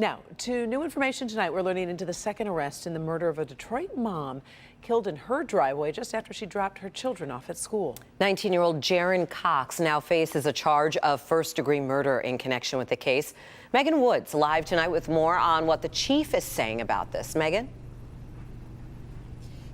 Now, to new information tonight, we're learning into the second arrest in the murder of a Detroit mom killed in her driveway just after she dropped her children off at school. 19-year-old Jaron Cox now faces a charge of first-degree murder in connection with the case. Megan Woods live tonight with more on what the chief is saying about this. Megan?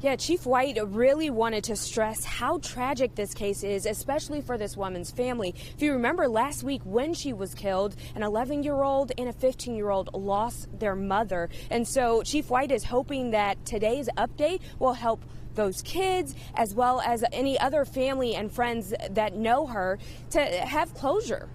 Yeah, Chief White really wanted to stress how tragic this case is, especially for this woman's family. If you remember last week when she was killed, an 11-year-old and a 15-year-old lost their mother. And so Chief White is hoping that today's update will help those kids as well as any other family and friends that know her to have closure.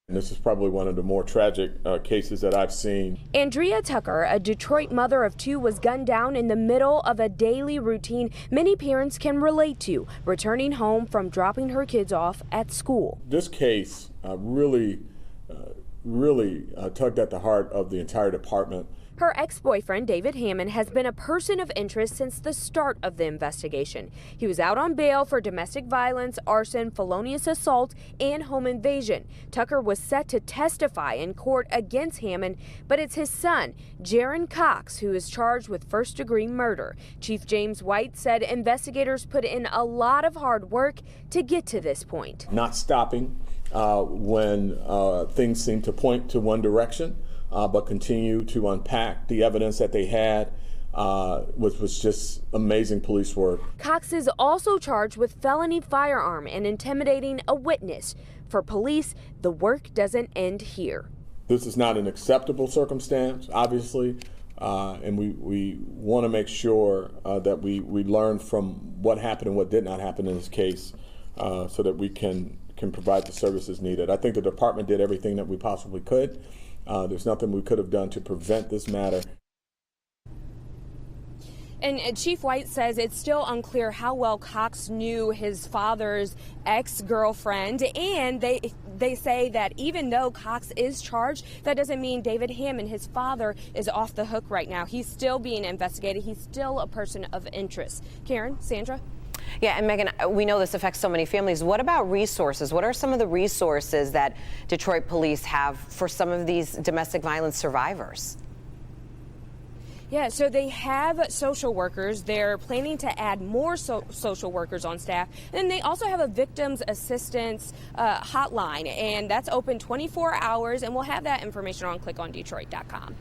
This is probably one of the more tragic cases that I've seen. Andrea Tucker, a Detroit mother of two, was gunned down in the middle of a daily routine many parents can relate to, returning home from dropping her kids off at school. This case really tugged at the heart of the entire department. Her ex-boyfriend, David Hammond, has been a person of interest since the start of the investigation. He was out on bail for domestic violence, arson, felonious assault, and home invasion. Tucker was set to testify in court against Hammond, but it's his son, Jaron Cox, who is charged with first-degree murder. Chief James White said investigators put in a lot of hard work to get to this point. Not stopping when things seem to point to one direction. But continue to unpack the evidence that they had, which was just amazing police work. Cox is also charged with felony firearm and intimidating a witness. For police, the work doesn't end here. This is not an acceptable circumstance, obviously, and we want to make sure that we learn from what happened and what did not happen in this case so that we can provide the services needed. I think the department did everything that we possibly could. There's nothing we could have done to prevent this matter. And Chief White says it's still unclear how well Cox knew his father's ex-girlfriend, and they say that even though Cox is charged, that doesn't mean David Hammond, his father, is off the hook right now. He's still being investigated. He's still a person of interest. Karen, Sandra? Yeah, and Megan, we know this affects so many families. What about resources? What are some of the resources that Detroit police have for some of these domestic violence survivors? Yeah, so they have social workers. They're planning to add more social workers on staff. And they also have a victims assistance hotline, and that's open 24 hours. And we'll have that information on clickondetroit.com.